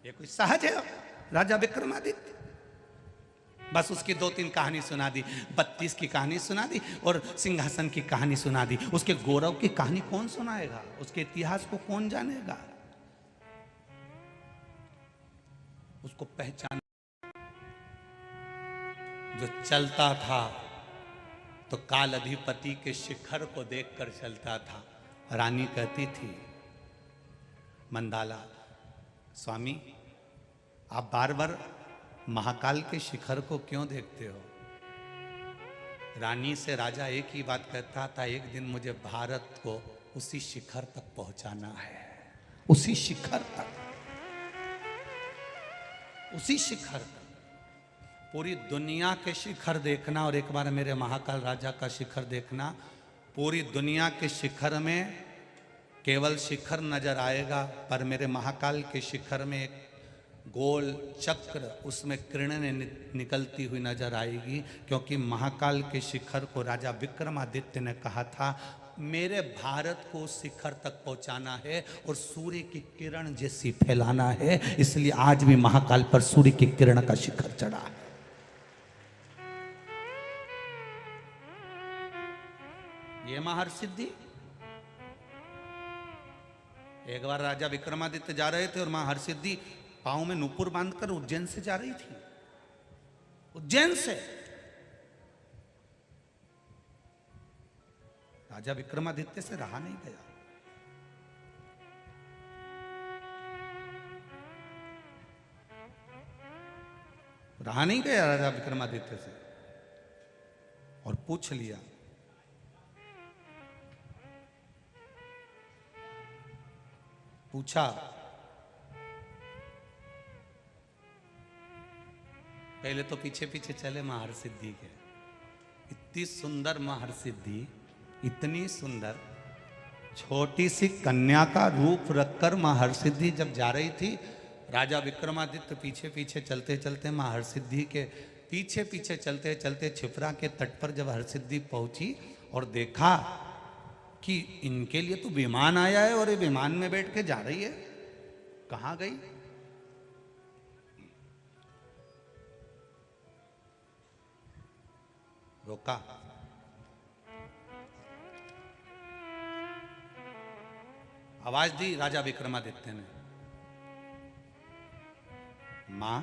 ये कोई सहज है राजा विक्रमादित्य? बस उसकी 2-3 कहानी सुना दी, 32 की कहानी सुना दी और सिंहासन की कहानी सुना दी। उसके गौरव की कहानी कौन सुनाएगा? उसके इतिहास को कौन जानेगा? उसको पहचान जो चलता था तो काल अधिपति के शिखर को देखकर चलता था। रानी कहती थी मंदाला, स्वामी आप बार बार महाकाल के शिखर को क्यों देखते हो? रानी से राजा एक ही बात कहता था, एक दिन मुझे भारत को उसी शिखर तक पहुंचाना है, उसी शिखर तक, उसी शिखर तक। पूरी दुनिया के शिखर देखना और एक बार मेरे महाकाल राजा का शिखर देखना। पूरी दुनिया के शिखर में केवल शिखर नजर आएगा, पर मेरे महाकाल के शिखर में एक गोल चक्र, उसमें किरणें निकलती हुई नजर आएगी, क्योंकि महाकाल के शिखर को राजा विक्रमादित्य ने कहा था मेरे भारत को शिखर तक पहुंचाना है और सूर्य की किरण जैसी फैलाना है। इसलिए आज भी महाकाल पर सूर्य की किरण का शिखर चढ़ा है। ये महाहरसिद्धि। एक बार राजा विक्रमादित्य जा रहे थे और मां हरसिद्धि पांव में नुपुर बांधकर उज्जैन से जा रही थी। उज्जैन से राजा विक्रमादित्य से रहा नहीं गया। रहा नहीं गया राजा विक्रमादित्य से और पूछ लिया, पूछा पहले तो पीछे पीछे चले मां हरसिद्धि के। इतनी सुंदर मां हरसिद्धि, इतनी सुंदर, छोटी सी कन्या का रूप रखकर मां हरसिद्धि जब जा रही थी, राजा विक्रमादित्य पीछे पीछे चलते चलते मां हरसिद्धि के पीछे पीछे चलते चलते क्षिप्रा के तट पर जब हरसिद्धि पहुंची और देखा कि इनके लिए तो विमान आया है और ये विमान में बैठ के जा रही है, कहां गई? रोका। आवाज दी राजा विक्रमादित्य ने, मां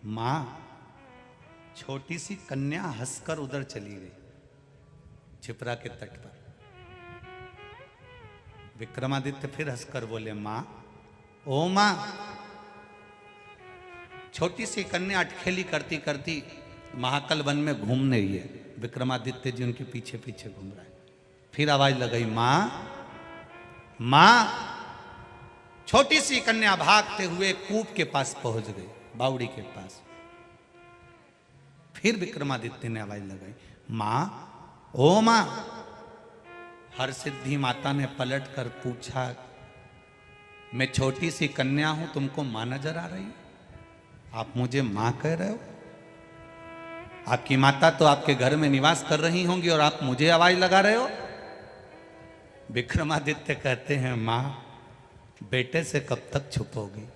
मां। छोटी सी कन्या हंसकर उधर चली गई क्षिप्रा के तट पर। विक्रमादित्य फिर हंसकर बोले, मां, ओ मां। छोटी सी कन्या अटखेली करती करती महाकाल वन में घूम रही है। विक्रमादित्य जी उनके पीछे पीछे घूम रहे हैं। फिर आवाज लगाई, मां मां। छोटी सी कन्या भागते हुए कूप के पास पहुंच गई, बावड़ी के पास। फिर विक्रमादित्य ने आवाज लगाई, मां, ओ मां। हरसिद्धि माता ने पलट कर पूछा, मैं छोटी सी कन्या हूं, तुमको मां नजर आ रही? आप मुझे मां कह रहे हो? आपकी माता तो आपके घर में निवास कर रही होंगी और आप मुझे आवाज लगा रहे हो? विक्रमादित्य कहते हैं, मां, बेटे से कब तक छुपोगी?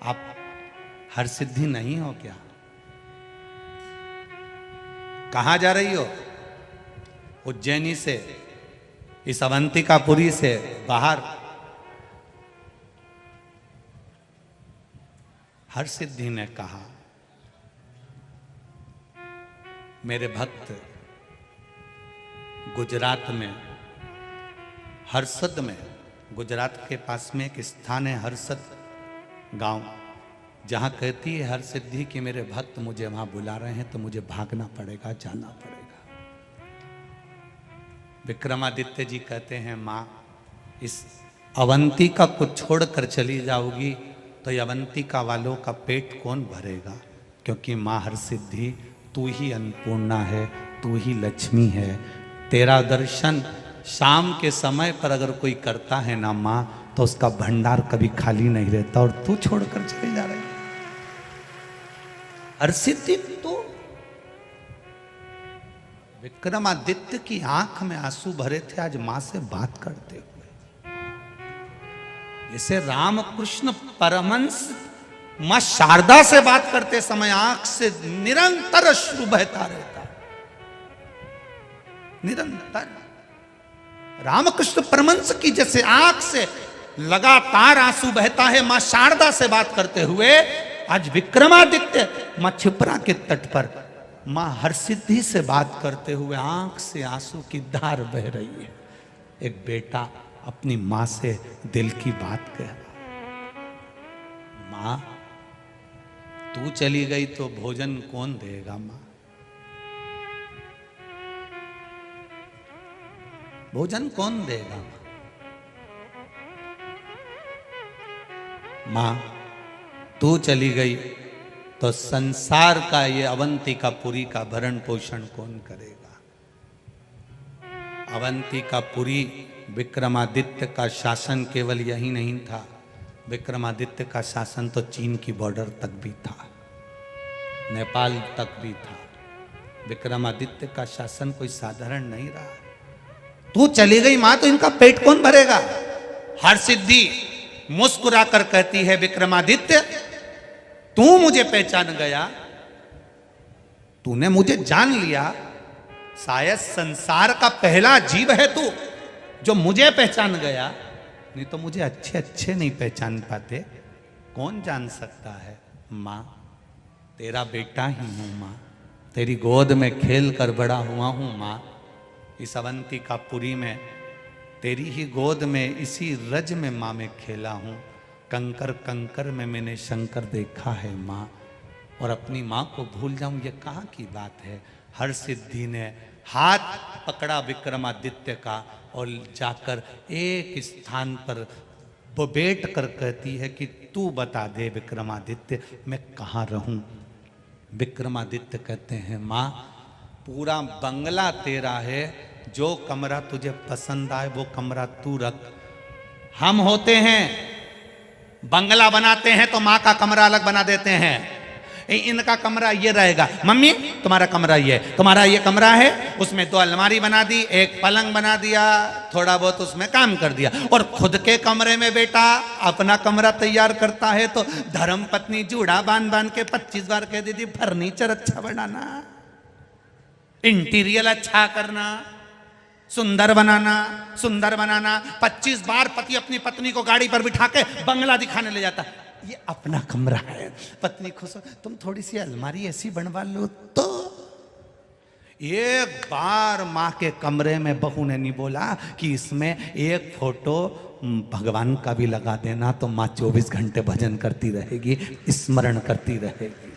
आप हरसिद्धि नहीं हो क्या? कहां जा रही हो? उज्जैनी से, इस अवंतिकापुरी से बाहर। हरसिद्धि ने कहा, मेरे भक्त गुजरात में, हरसद में, गुजरात के पास में एक स्थान है हरसद गांव, जहां कहती है हरसिद्धि कि मेरे भक्त मुझे वहां बुला रहे हैं तो मुझे भागना पड़ेगा, जाना पड़ेगा। विक्रमादित्य जी कहते हैं, मां, इस अवंतिका को छोड़कर चली जाओगी तो ये अवंतिका वालों का पेट कौन भरेगा? क्योंकि मां हरसिद्धि, तू ही अन्नपूर्णा है, तू ही लक्ष्मी है। तेरा दर्शन शाम के समय पर अगर कोई करता है ना मां, तो उसका भंडार कभी खाली नहीं रहता, और तू छोड़कर चले जा रही है। हरसिद्धि तो विक्रमादित्य की आंख में आंसू भरे थे आज मां से बात करते हुए। इसे रामकृष्ण परमहंस मां शारदा से बात करते समय आंख से निरंतर अश्रु बहता रहता, निरंतर। रामकृष्ण परमहंस की जैसे आंख से लगातार आंसू बहता है मां शारदा से बात करते हुए, आज विक्रमादित्य मां क्षिप्रा के तट पर मां हरसिद्धि से बात करते हुए आंख से आंसू की धार बह रही है। एक बेटा अपनी मां से दिल की बात कह रहा, मां तू चली गई तो भोजन कौन देगा मां, भोजन कौन देगा मां, तू चली गई तो संसार का ये अवंतिकापुरी का भरण पोषण कौन करेगा। अवंतिकापुरी विक्रमादित्य का शासन केवल यही नहीं था, विक्रमादित्य का शासन तो चीन की बॉर्डर तक भी था, नेपाल तक भी था। विक्रमादित्य का शासन कोई साधारण नहीं रहा। तू चली गई मां तो इनका पेट कौन भरेगा। हरसिद्धि मुस्कुराकर कहती है, विक्रमादित्य तू मुझे पहचान गया, तूने मुझे जान लिया, शायद संसार का पहला जीव है तू जो मुझे पहचान गया, नहीं तो मुझे अच्छे अच्छे नहीं पहचान पाते, कौन जान सकता है। मां तेरा बेटा ही हूं मां, तेरी गोद में खेल कर बड़ा हुआ हूं मां, इस अवंतिकापुरी में तेरी ही गोद में इसी रज में मां में खेला हूं, कंकर कंकर में मैंने शंकर देखा है मां, और अपनी मां को भूल जाऊं ये कहाँ की बात है। हरसिद्धि ने हाथ पकड़ा विक्रमादित्य का और जाकर एक स्थान पर वो बैठ कर कहती है कि तू बता दे विक्रमादित्य मैं कहाँ रहूं। विक्रमादित्य कहते हैं मां पूरा बंगला तेरा है, जो कमरा तुझे पसंद आए वो कमरा तू रख। हम होते हैं बंगला बनाते हैं तो माँ का कमरा अलग बना देते हैं, इनका कमरा ये रहेगा, मम्मी तुम्हारा कमरा ये, तुम्हारा ये कमरा है, उसमें 2 अलमारी बना दी, एक पलंग बना दिया, थोड़ा बहुत उसमें काम कर दिया। और खुद के कमरे में बेटा अपना कमरा तैयार करता है तो धर्म पत्नी जूड़ा बांध बांध के 25 बार कह देती फर्नीचर अच्छा बनाना, इंटीरियर अच्छा करना, सुंदर बनाना, सुंदर बनाना। 25 बार पति अपनी पत्नी को गाड़ी पर बिठा के बंगला दिखाने ले जाता, ये अपना कमरा है। पत्नी खुश हो, तुम थोड़ी सी अलमारी ऐसी बनवा लो तो। एक बार माँ के कमरे में बहू ने नहीं बोला कि इसमें एक फोटो भगवान का भी लगा देना तो माँ 24 घंटे भजन करती रहेगी, स्मरण करती रहेगी।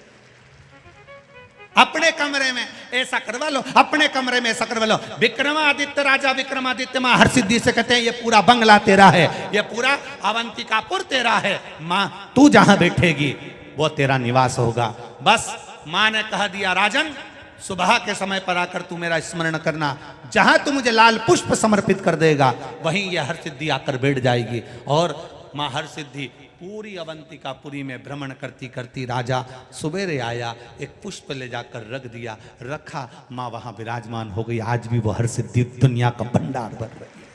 अपने कमरे में ऐसा करवा लो, अपने कमरे में ऐसा करवा लो। विक्रमादित्य राजा विक्रमादित्य मां हरसिद्धि से कहते हैं ये पूरा बंगला तेरा है, ये पूरा अवंतिकापुर तेरा है, मां तू जहां बैठेगी वो तेरा निवास होगा। बस मां ने कह दिया राजन सुबह के समय पर आकर तू मेरा स्मरण करना, जहां तू मुझे लाल पुष्प समर्पित कर देगा वहीं यह हरसिद्धि आकर बैठ जाएगी। और मां हरसिद्धि पूरी अवंतिकापुरी में भ्रमण करती करती राजा सुबेरे आया, एक पुष्प ले जाकर रख दिया, रखा, मां वहां विराजमान हो गई। आज भी वो हरसिद्धि दुनिया का भंडार बन रही है।